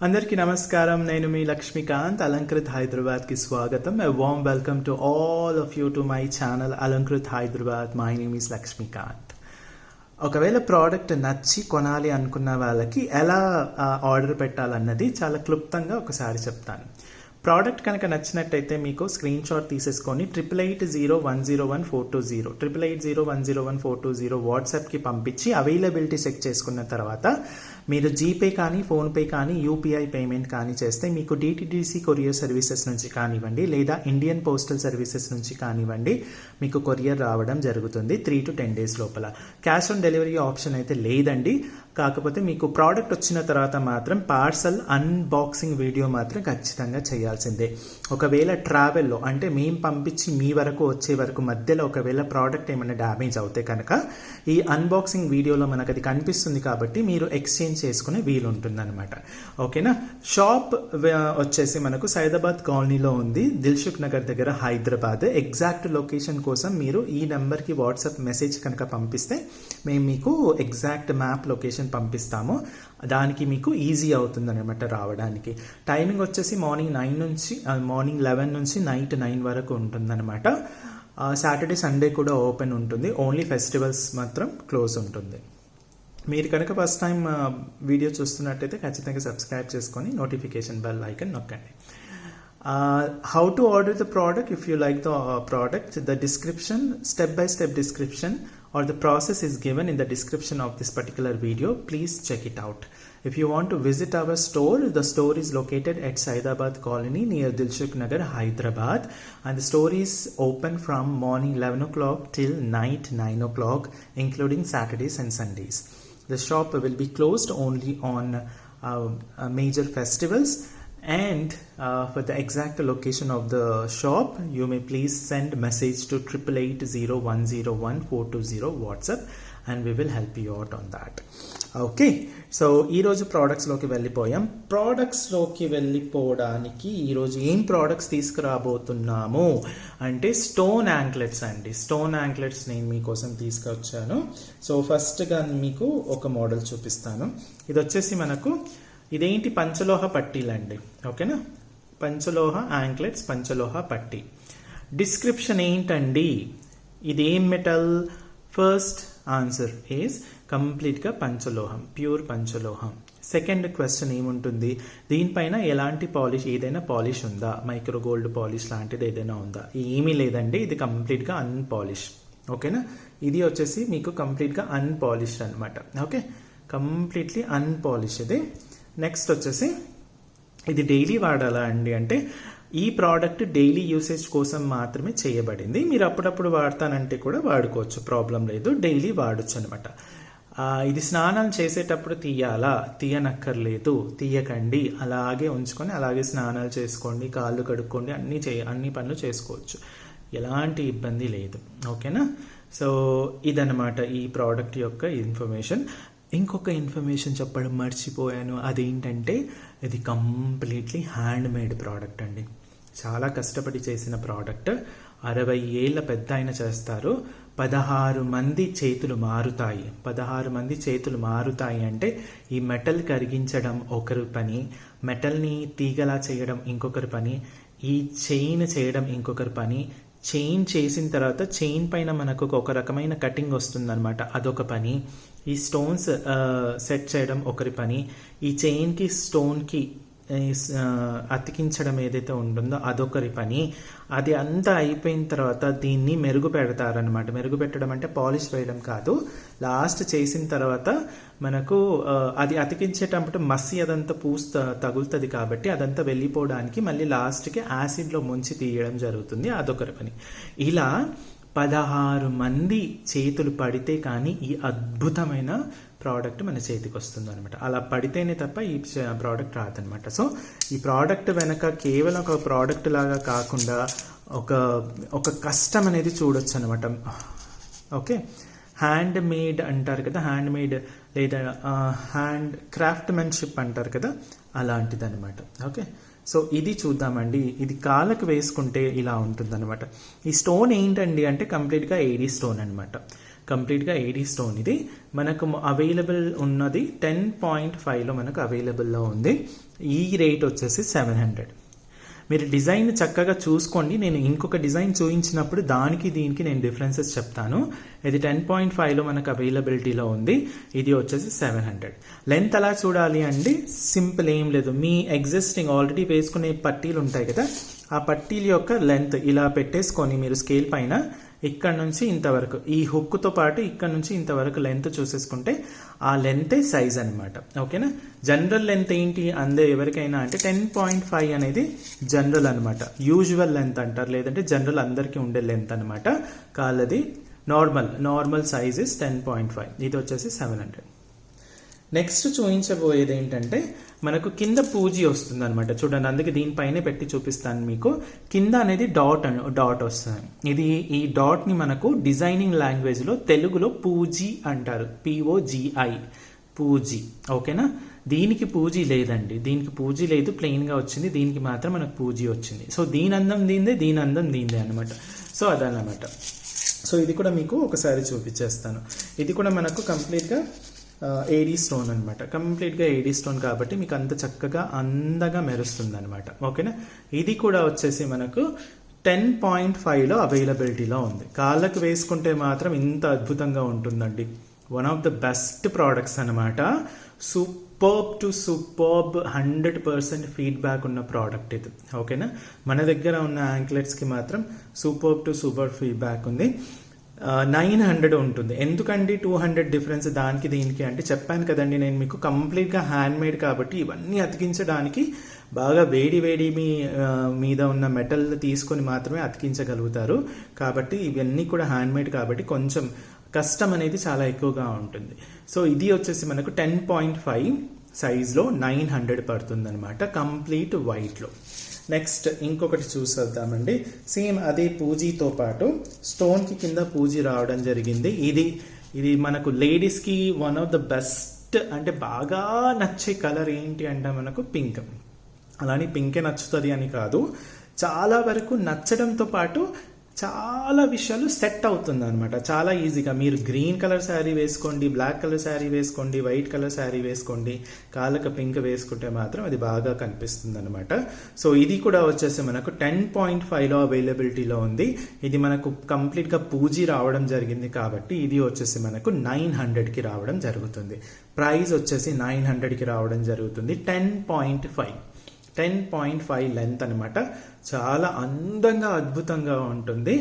అందరికీ నమస్కారం. నేను మీ లక్ష్మీకాంత్. అలంకృత్ హైదరాబాద్ కి స్వాగతం. A warm welcome to all of you to my channel Alangkrut Hyderabad. My name is Lakshmikanth. ఒకవేళ ప్రోడక్ట్ నచ్చి కొనాలి అనుకున్న వాళ్ళకి ఎలా ఆర్డర్ పెట్టాలన్నది చాలా క్లుప్తంగా ఒకసారి చెప్తాను. ప్రోడక్ట్ కనుక నచ్చినట్టయితే మీకు స్క్రీన్ షాట్ తీసేసుకొని 880101 880101 వాట్సాప్కి పంపించి అవైలబిలిటీ చెక్ చేసుకున్న తర్వాత మీరు జీపే కానీ ఫోన్పే కానీ యూపీఐ పేమెంట్ కానీ చేస్తే మీకు డిటిడిసి కొరియర్ సర్వీసెస్ నుంచి కానివ్వండి లేదా ఇండియన్ పోస్టల్ సర్వీసెస్ నుంచి కానివ్వండి మీకు కొరియర్ రావడం జరుగుతుంది 3 to 10 days లోపల. క్యాష్ ఆన్ డెలివరీ ఆప్షన్ అయితే లేదండి. కాకపోతే మీకు ప్రోడక్ట్ వచ్చిన తర్వాత మాత్రం పార్సల్ అన్బాక్సింగ్ వీడియో మాత్రం ఖచ్చితంగా చేయాల్సిందే. ఒకవేళ ట్రావెల్లో అంటే మేము పంపించి మీ వరకు వచ్చే వరకు మధ్యలో ఒకవేళ ప్రోడక్ట్ ఏమైనా డ్యామేజ్ అవుతే కనుక ఈ అన్బాక్సింగ్ వీడియోలో మనకు అది కనిపిస్తుంది కాబట్టి మీరు ఎక్స్చేంజ్ చేసుకునే వీలు ఉంటుంది అనమాట. ఓకేనా. షాప్ వచ్చేసి మనకు సైదాబాద్ కాలనీలో ఉంది, దిల్సుఖ్నగర్ దగ్గర, హైదరాబాద్. ఎగ్జాక్ట్ లొకేషన్ కోసం మీరు ఈ నెంబర్కి వాట్సాప్ మెసేజ్ కనుక పంపిస్తే మేము మీకు ఎగ్జాక్ట్ మ్యాప్ లొకేషన్ పంపిస్తాము. దానికి మీకు ఈజీ అవుతుంది అనమాట రావడానికి. టైమింగ్ వచ్చేసి మార్నింగ్ 11 నుంచి నైట్ 9 వరకు ఉంటుందన్నమాట. సాటర్డే సండే కూడా ఓపెన్ ఉంటుంది. ఓన్లీ ఫెస్టివల్స్ మాత్రం క్లోజ్ ఉంటుంది. మీరు కనుక ఫస్ట్ టైం వీడియో చూస్తున్నట్టయితే ఖచ్చితంగా సబ్స్క్రైబ్ చేసుకొని నోటిఫికేషన్ బెల్ ఐకన్ నొక్కండి. How to order the product? If you like the product, the description, step-by-step description or the process is given in the description of this particular video. Please check it out. If you want to visit our store, the store is located at Saidabad colony near Dilsukhnagar, Hyderabad, and the store is open from morning 11 o'clock till night 9 o'clock, including Saturdays and Sundays. The shop will be closed only on major festivals. And for the exact location of the shop, you may please send message to 880101 WhatsApp and we will help you out on that. Okay. So ఈరోజు ప్రోడక్ట్స్లోకి వెళ్ళిపోయాం. ప్రోడక్ట్స్లోకి వెళ్ళిపోవడానికి ఈరోజు ఏం products తీసుకురాబోతున్నాము అంటే stone anklets అండి. Stone anklets నేను మీకోసం తీసుకొచ్చాను. సో ఫస్ట్గా మీకు ఒక మోడల్ చూపిస్తాను. ఇది వచ్చేసి మనకు ఇదేంటి పంచలోహ పట్టీలండి. ఓకేనా. పంచలోహ యాంక్లెట్స్, పంచలోహ పట్టీ. డిస్క్రిప్షన్ ఏంటండి, ఇదేం మెటల్? ఫస్ట్ ఆన్సర్ ఈజ్ కంప్లీట్గా పంచలోహం, ప్యూర్ పంచలోహం. సెకండ్ క్వశ్చన్ ఏముంటుంది, దీనిపైన ఎలాంటి పాలిష్, ఏదైనా పాలిష్ ఉందా, మైక్రో గోల్డ్ పాలిష్ లాంటిది ఏదైనా ఉందా? ఏమీ లేదండి, ఇది కంప్లీట్గా అన్పాలిష్. ఓకేనా. ఇది వచ్చేసి మీకు కంప్లీట్గా అన్పాలిష్డ్ అనమాట. ఓకే, కంప్లీట్లీ అన్పాలిష్ ఇది. నెక్స్ట్ వచ్చేసి ఇది డైలీ వాడాలా అండి అంటే ఈ ప్రోడక్ట్ డైలీ యూసేజ్ కోసం మాత్రమే చేయబడింది. మీరు అప్పుడప్పుడు వాడతానంటే కూడా వాడుకోవచ్చు, ప్రాబ్లం లేదు, డైలీ వాడచ్చు అనమాట. ఇది స్నానం చేసేటప్పుడు తీయాలా? తీయనక్కర్లేదు, తీయకండి, అలాగే ఉంచుకొని అలాగే స్నానాలు చేసుకోండి, కాళ్ళు కడుక్కోండి, అన్ని పనులు చేసుకోవచ్చు, ఎలాంటి ఇబ్బంది లేదు. ఓకేనా. సో ఇదన్నమాట ఈ ప్రోడక్ట్ యొక్క ఇన్ఫర్మేషన్. ఇంకొక ఇన్ఫర్మేషన్ చెప్పడం మర్చిపోయాను, అదేంటంటే ఇది కంప్లీట్లీ హ్యాండ్ మేడ్ ప్రోడక్ట్ అండి. చాలా కష్టపడి చేసిన ప్రోడక్ట్. 60 ఏళ్ళ పెద్ద ఆయన చేస్తారు. 16 మంది చేతులు మారుతాయి. 16 మంది చేతులు మారుతాయి అంటే ఈ మెటల్ కరిగించడం ఒకరి పని, మెటల్ని తీగలా చేయడం ఇంకొకరి పని, ఈ చైన్ చేయడం ఇంకొకరి పని, చైన్ చేసిన తర్వాత చైన్ పైన మనకు ఒక రకమైన కటింగ్ వస్తుంది అనమాట, అదొక పని, ఈ స్టోన్స్ సెట్ చేయడం ఒకరి పని, ఈ చైన్కి స్టోన్కి అతికించడం ఏదైతే ఉంటుందో అదొకరి పని. అది అంతా అయిపోయిన తర్వాత దీన్ని మెరుగు పెడతారనమాట. మెరుగు పెట్టడం అంటే పాలిష్ వేయడం కాదు. లాస్ట్ చేసిన తర్వాత మనకు అది అతికించేటప్పుడు మసి అదంతా తగులుతుంది కాబట్టి అదంతా వెళ్ళిపోవడానికి మళ్ళీ లాస్ట్కి యాసిడ్లో ముంచి తీయడం జరుగుతుంది, అదొకరి పని. ఇలా 16 మంది చేతులు పడితే కానీ ఈ అద్భుతమైన ప్రోడక్ట్ మన చేతికి వస్తుంది అనమాట. అలా పడితేనే తప్ప ఈ ప్రోడక్ట్ రాదనమాట. సో ఈ ప్రోడక్ట్ వెనక కేవలం ఒక ప్రోడక్ట్ లాగా కాకుండా ఒక కష్టం అనేది చూడొచ్చు అనమాట. ఓకే. హ్యాండ్ మేడ్ అంటారు కదా, హ్యాండ్ మేడ్ లేదా హ్యాండ్ క్రాఫ్ట్మెన్షిప్ అంటారు కదా, అలాంటిది అనమాట. ఓకే. సో ఇది చూద్దామండి. ఇది కాళ్ళకు వేసుకుంటే ఇలా ఉంటుంది అనమాట. ఈ స్టోన్ ఏంటండి అంటే కంప్లీట్గా ఏడీ స్టోన్ అనమాట. కంప్లీట్గా ఏడీ స్టోన్. ఇది మనకు అవైలబుల్ ఉన్నది 10.5లో మనకు అవైలబుల్లో ఉంది. ఈ రేట్ వచ్చేసి 700. మీరు డిజైన్ చక్కగా చూసుకోండి. నేను ఇంకొక డిజైన్ చూపించినప్పుడు దానికి దీనికి నేను డిఫరెన్సెస్ చెప్తాను. ఇది 10.5లో మనకు అవైలబిలిటీలో ఉంది. ఇది వచ్చేసి 700. లెంత్ అలా చూడాలి అండి, సింపుల్ ఏం లేదు. మీ ఎగ్జిస్టింగ్ ఆల్రెడీ వేసుకునే పట్టీలు ఉంటాయి కదా, ఆ పట్టీల యొక్క లెంత్ ఇలా పెట్టేసుకొని మీరు స్కేల్ పైన ఇక్కడ నుంచి ఇంతవరకు ఈ హుక్తో పాటు ఇక్కడ నుంచి ఇంతవరకు లెంత్ చూసేసుకుంటే ఆ లెంతే సైజ్ అనమాట. ఓకేనా. జనరల్ లెంత్ ఏంటి అందే ఎవరికైనా అంటే 10.5 అనేది జనరల్ అనమాట. యూజువల్ లెంత్ అంటారు, లేదంటే జనరల్ అందరికీ ఉండే లెంత్ అనమాట. కాళ్ళది నార్మల్ సైజ్ ఇస్ 10.5. ఇది వచ్చేసి 700. నెక్స్ట్ చూపించబోయేది ఏంటంటే మనకు కింద పూజీ వస్తుంది అనమాట. చూడండి, అందుకే దీనిపైనే పెట్టి చూపిస్తాను మీకు. కింద అనేది డాట్ వస్తుంది. ఈ డాట్ని మనకు డిజైనింగ్ లాంగ్వేజ్లో తెలుగులో పూజీ అంటారు. POGI, పూజీ. ఓకేనా. దీనికి పూజీ లేదండి, దీనికి పూజీ లేదు, ప్లెయిన్గా వచ్చింది. దీనికి మాత్రం మనకు పూజీ వచ్చింది. సో దీని అందం దీందే, దీని అందం దీందే అనమాట. సో అదనమాట. సో ఇది కూడా మీకు ఒకసారి చూపించేస్తాను. ఇది కూడా మనకు కంప్లీట్గా ఏడీ స్టోన్ అనమాట. కంప్లీట్గా ఏడీ స్టోన్ కాబట్టి మీకు అంత చక్కగా అందంగా మెరుస్తుంది అనమాట. ఓకేనా. ఇది కూడా వచ్చేసి మనకు 10.5లో అవైలబిలిటీలో ఉంది. కాళ్ళకు వేసుకుంటే మాత్రం ఇంత అద్భుతంగా ఉంటుందండి. One of the best products అనమాట. సూపర్బ్ 100% ఫీడ్బ్యాక్ ఉన్న ప్రోడక్ట్ ఇది. ఓకేనా. మన దగ్గర ఉన్న యాంక్లెట్స్కి మాత్రం సూపర్ ఫీడ్బ్యాక్ ఉంది. 900 ఉంటుంది. ఎందుకండి 200 డిఫరెన్స్ దానికి దీనికి అంటే చెప్పాను కదండి నేను మీకు, కంప్లీట్గా హ్యాండ్ మేడ్ కాబట్టి ఇవన్నీ అతికించడానికి బాగా వేడి మీద ఉన్న మెటల్ తీసుకొని మాత్రమే అతికించగలుగుతారు. కాబట్టి ఇవన్నీ కూడా హ్యాండ్ మేడ్ కాబట్టి కొంచెం కష్టం అనేది చాలా ఎక్కువగా ఉంటుంది. సో ఇది వచ్చేసి మనకు 10.5 సైజ్లో 900 పడుతుంది అనమాట, కంప్లీట్ వైట్లో. నెక్స్ట్ ఇంకొకటి చూసేద్దామండి. సేమ్ అదే పూజీతో పాటు స్టోన్కి కింద పూజీ రావడం జరిగింది. ఇది మనకు లేడీస్కి వన్ ఆఫ్ ద బెస్ట్ అంటే బాగా నచ్చే కలర్ ఏంటి అంటే మనకు పింక్. అలానే పింకే నచ్చుతుంది అని కాదు, చాలా వరకు నచ్చడంతో పాటు చాలా విషయాలు సెట్ అవుతుంది అనమాట. చాలా ఈజీగా మీరు గ్రీన్ కలర్ శారీ వేసుకోండి, బ్లాక్ కలర్ శారీ వేసుకోండి, వైట్ కలర్ శారీ వేసుకోండి, కాళ్ళకు పింక్ వేసుకుంటే మాత్రం అది బాగా కనిపిస్తుంది అనమాట. సో ఇది కూడా వచ్చేసి మనకు 10.5లో అవైలబిలిటీలో ఉంది. ఇది మనకు కంప్లీట్గా పూజీ రావడం జరిగింది కాబట్టి ఇది వచ్చేసి మనకు 900కి రావడం జరుగుతుంది. ప్రైస్ వచ్చేసి 900కి రావడం జరుగుతుంది. 10.5 లెంత్ అనమాట. చాలా అందంగా అద్భుతంగా ఉంటుంది.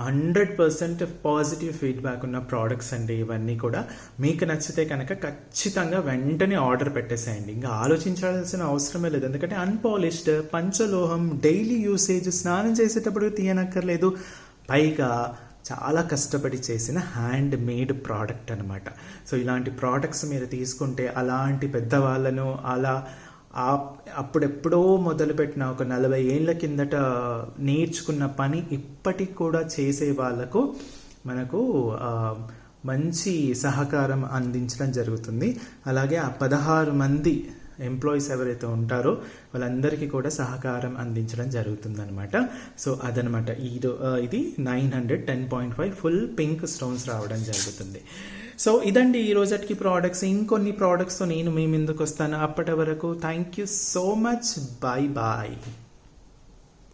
100% పాజిటివ్ ఫీడ్బ్యాక్ ఉన్న ప్రోడక్ట్స్ అండి ఇవన్నీ కూడా. మీకు నచ్చితే కనుక ఖచ్చితంగా వెంటనే ఆర్డర్ పెట్టేసేయండి. ఇంకా ఆలోచించాల్సిన అవసరమే లేదు. ఎందుకంటే అన్పాలిష్డ్ పంచలోహం, డైలీ యూసేజ్, స్నానం చేసేటప్పుడు తీయనక్కర్లేదు. పైగా చాలా కష్టపడి చేసిన హ్యాండ్ మేడ్ ప్రోడక్ట్ అనమాట. సో ఇలాంటి ప్రోడక్ట్స్ మీరు తీసుకుంటే అలాంటి పెద్దవాళ్ళను అప్పుడెప్పుడో మొదలుపెట్టిన ఒక 40 ఏళ్ల కిందట నేర్చుకున్న పని ఇప్పటికి కూడా చేసే వాళ్ళకు మనకు మంచి సహకారం అందించడం జరుగుతుంది. అలాగే ఆ 16 మంది ఎంప్లాయీస్ ఎవరైతే ఉంటారో వాళ్ళందరికీ కూడా సహకారం అందించడం జరుగుతుంది అనమాట. సో అదనమాట. ఇది 900 10.5 ఫుల్ పింక్ స్టోన్స్ రావడం జరుగుతుంది. సో ఇదండి ఈ రోజుకి ప్రోడక్ట్స్. ఇంకొన్ని ప్రోడక్ట్స్తో నేను మీ ముందుకు వస్తాను. అప్పటి వరకు thank you so much. Bye.